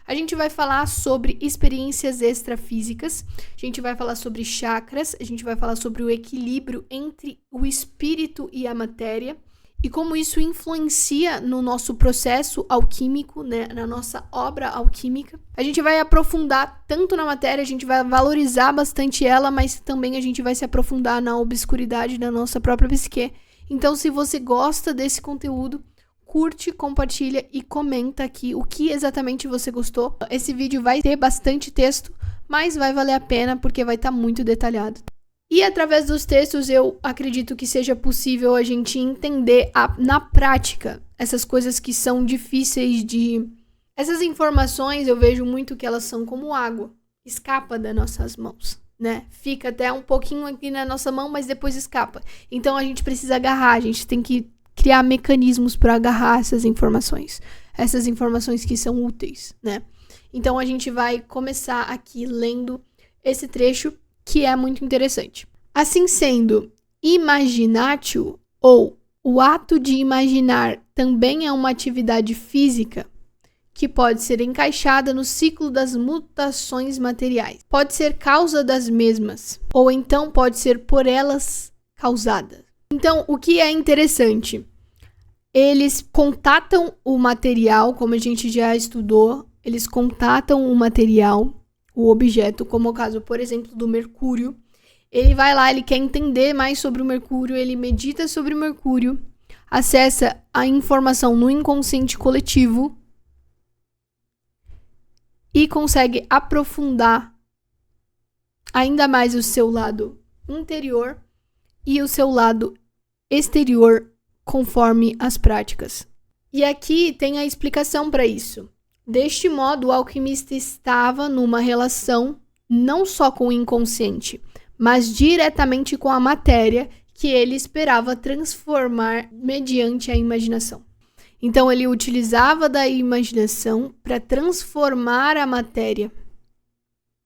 A gente vai falar sobre experiências extrafísicas, a gente vai falar sobre chakras, a gente vai falar sobre o equilíbrio entre o espírito e a matéria e como isso influencia no nosso processo alquímico, né, na nossa obra alquímica. A gente vai aprofundar tanto na matéria, a gente vai valorizar bastante ela, mas também a gente vai se aprofundar na obscuridade da nossa própria psique. Então, se você gosta desse conteúdo, curte, compartilha e comenta aqui o que exatamente você gostou. Esse vídeo vai ter bastante texto, mas vai valer a pena porque vai estar muito detalhado. E através dos textos eu acredito que seja possível a gente entender na prática essas coisas que são difíceis de... Essas informações eu vejo muito que elas são como água, escapa das nossas mãos, né? Fica até um pouquinho aqui na nossa mão, mas depois escapa. Então a gente precisa agarrar, a gente tem que criar mecanismos para agarrar essas informações que são úteis, né? Então a gente vai começar aqui lendo esse trecho que é muito interessante. Assim sendo, imaginatio, ou o ato de imaginar, também é uma atividade física que pode ser encaixada no ciclo das mutações materiais. Pode ser causa das mesmas, ou então pode ser por elas causada. Então, o que é interessante? Eles contatam o material, como a gente já estudou, eles contatam o material, o objeto, como o caso, por exemplo, do mercúrio. Ele vai lá, ele quer entender mais sobre o mercúrio, ele medita sobre o mercúrio, acessa a informação no inconsciente coletivo e consegue aprofundar ainda mais o seu lado interior e o seu lado exterior conforme as práticas. E aqui tem a explicação para isso. Deste modo, o alquimista estava numa relação não só com o inconsciente, mas diretamente com a matéria que ele esperava transformar mediante a imaginação. Então, ele utilizava da imaginação para transformar a matéria.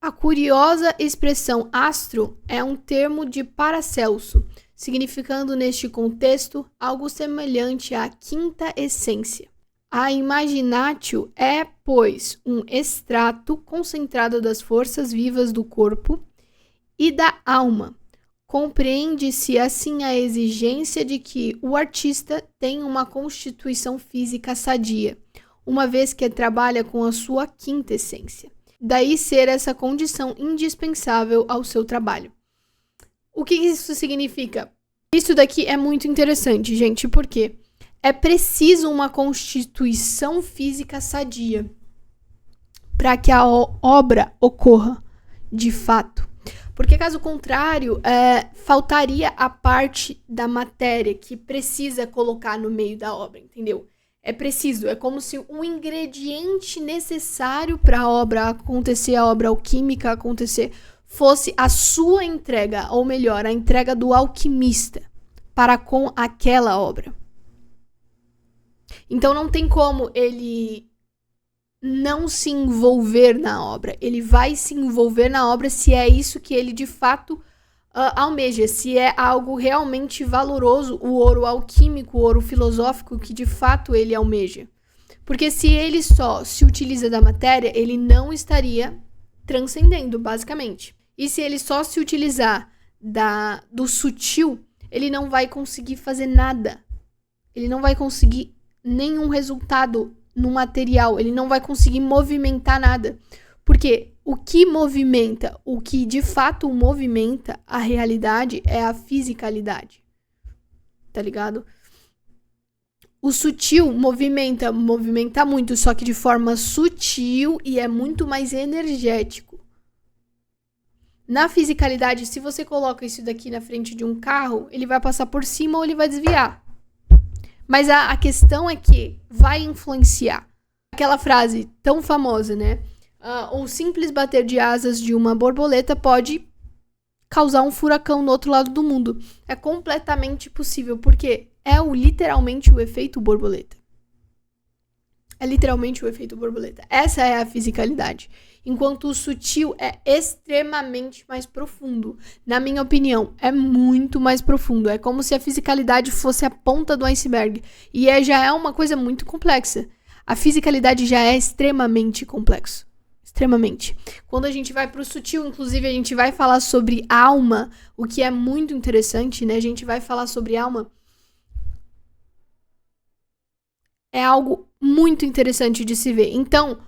A curiosa expressão astro é um termo de Paracelso, significando neste contexto algo semelhante à quinta essência. A imaginatio é, pois, um extrato concentrado das forças vivas do corpo e da alma. Compreende-se assim a exigência de que o artista tenha uma constituição física sadia, uma vez que trabalha com a sua quinta essência. Daí ser essa condição indispensável ao seu trabalho. O que isso significa? Isso daqui é muito interessante, gente, porque é preciso uma constituição física sadia para que a obra ocorra de fato. Porque caso contrário, faltaria a parte da matéria que precisa colocar no meio da obra, entendeu? É como se um ingrediente necessário para a obra acontecer, a obra alquímica acontecer, fosse a sua entrega, ou melhor, a entrega do alquimista para com aquela obra. Então não tem como ele não se envolver na obra. Ele vai se envolver na obra se é isso que ele de fato almeja, se é algo realmente valoroso, o ouro alquímico, o ouro filosófico que de fato ele almeja. Porque se ele só se utiliza da matéria, ele não estaria transcendendo, basicamente. E se ele só se utilizar do sutil, ele não vai conseguir fazer nada. Ele não vai conseguir nenhum resultado no material. Ele não vai conseguir movimentar nada. Porque o que movimenta, o que de fato movimenta a realidade é a fisicalidade. Tá ligado? O sutil movimenta muito, só que de forma sutil e é muito mais energético. Na fisicalidade, se você coloca isso daqui na frente de um carro, ele vai passar por cima ou ele vai desviar. Mas a questão é que vai influenciar. Aquela frase tão famosa, né? O simples bater de asas de uma borboleta pode causar um furacão no outro lado do mundo. É completamente possível, porque é literalmente o efeito borboleta. É literalmente o efeito borboleta. Essa é a fisicalidade. Enquanto o sutil é extremamente mais profundo. Na minha opinião, é muito mais profundo. É como se a fisicalidade fosse a ponta do iceberg. E já é uma coisa muito complexa. A fisicalidade já é extremamente complexo. Extremamente. Quando a gente vai pro sutil, inclusive, a gente vai falar sobre alma, o que é muito interessante, né? A gente vai falar sobre alma. É algo muito interessante de se ver. Então,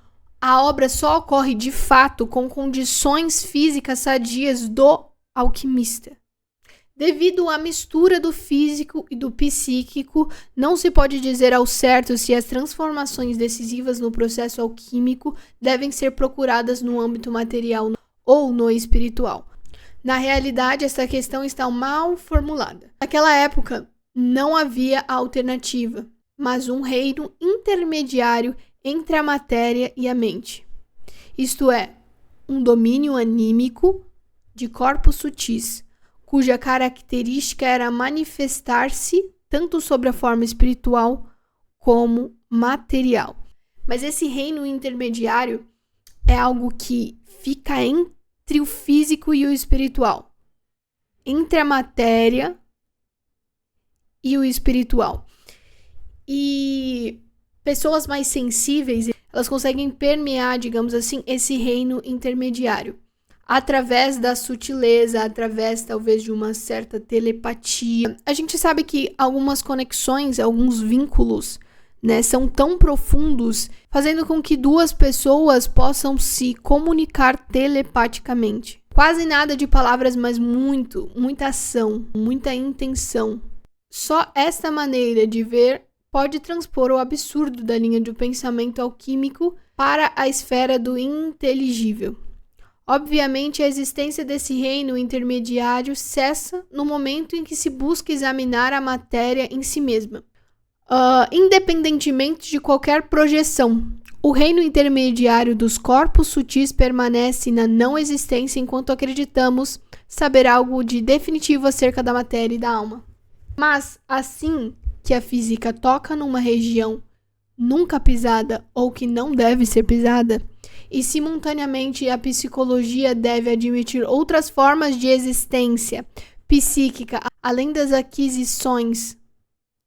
a obra só ocorre de fato com condições físicas sadias do alquimista. Devido à mistura do físico e do psíquico, não se pode dizer ao certo se as transformações decisivas no processo alquímico devem ser procuradas no âmbito material ou no espiritual. Na realidade, essa questão está mal formulada. Naquela época, não havia alternativa, mas um reino intermediário entre a matéria e a mente. Isto é, um domínio anímico de corpos sutis, cuja característica era manifestar-se tanto sobre a forma espiritual como material. Mas esse reino intermediário é algo que fica entre o físico e o espiritual, entre a matéria e o espiritual. E pessoas mais sensíveis, elas conseguem permear, digamos assim, esse reino intermediário, através da sutileza, através talvez de uma certa telepatia. A gente sabe que algumas conexões, alguns vínculos, né, são tão profundos, fazendo com que duas pessoas possam se comunicar telepaticamente. Quase nada de palavras, mas muita ação, muita intenção. Só esta maneira de ver pode transpor o absurdo da linha de pensamento alquímico para a esfera do inteligível. Obviamente, a existência desse reino intermediário cessa no momento em que se busca examinar a matéria em si mesma, independentemente de qualquer projeção. O reino intermediário dos corpos sutis permanece na não existência enquanto acreditamos saber algo de definitivo acerca da matéria e da alma. Mas, assim que a física toca numa região nunca pisada ou que não deve ser pisada, e simultaneamente a psicologia deve admitir outras formas de existência psíquica, além das aquisições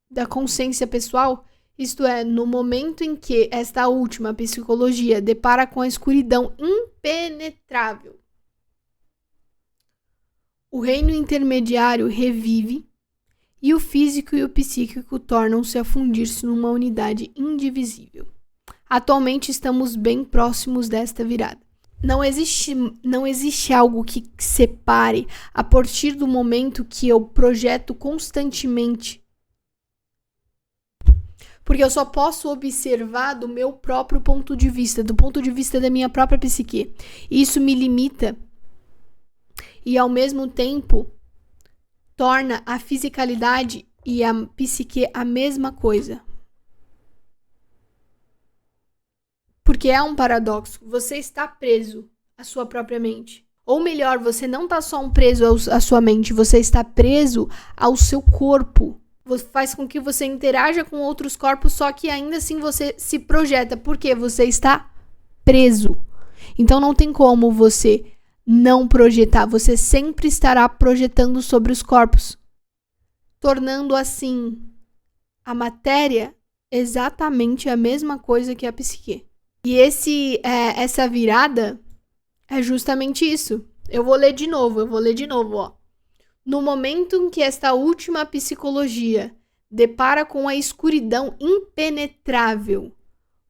da consciência pessoal, isto é, no momento em que esta última psicologia depara com a escuridão impenetrável, o reino intermediário revive e o físico e o psíquico tornam-se a fundir-se numa unidade indivisível. Atualmente estamos bem próximos desta virada. Não existe algo que separe a partir do momento que eu projeto constantemente. Porque eu só posso observar do meu próprio ponto de vista, do ponto de vista da minha própria psique. Isso me limita e, ao mesmo tempo, torna a fisicalidade e a psique a mesma coisa. Porque é um paradoxo. Você está preso à sua própria mente. Ou melhor, você não está só preso à sua mente, você está preso ao seu corpo. Faz com que você interaja com outros corpos, só que ainda assim você se projeta. Porque você está preso. Então não tem como você não projetar. Você sempre estará projetando sobre os corpos, tornando assim a matéria exatamente a mesma coisa que a psique. E essa virada é justamente isso. Eu vou ler de novo, ó. No momento em que esta última psicologia depara com a escuridão impenetrável.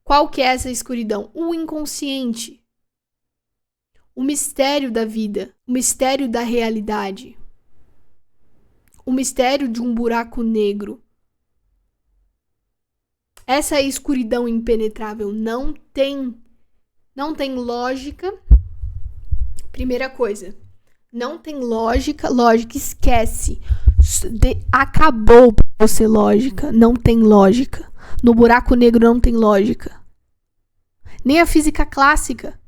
Qual que é essa escuridão? O inconsciente. O mistério da vida, o mistério da realidade. O mistério de um buraco negro. Essa escuridão impenetrável não tem lógica. Primeira coisa, não tem lógica, esquece. Acabou pra você lógica, não tem lógica. No buraco negro não tem lógica. Nem a física clássica.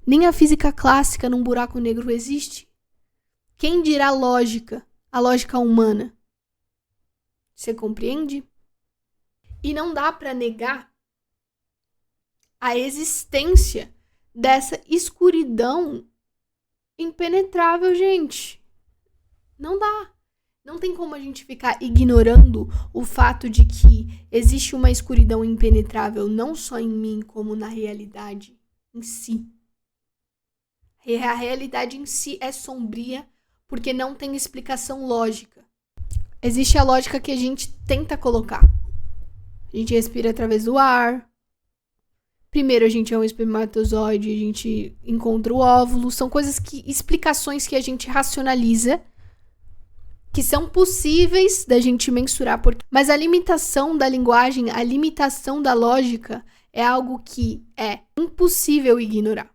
Nem a física clássica num buraco negro existe. Quem dirá lógica? A lógica humana. Você compreende? E não dá para negar a existência dessa escuridão impenetrável, gente. Não dá. Não tem como a gente ficar ignorando o fato de que existe uma escuridão impenetrável, não só em mim, como na realidade em si. A realidade em si é sombria porque não tem explicação lógica. Existe a lógica que a gente tenta colocar. A gente respira através do ar. Primeiro a gente é um espermatozoide, a gente encontra o óvulo. São explicações que a gente racionaliza, que são possíveis da gente mensurar. Mas a limitação da linguagem, a limitação da lógica é algo que é impossível ignorar.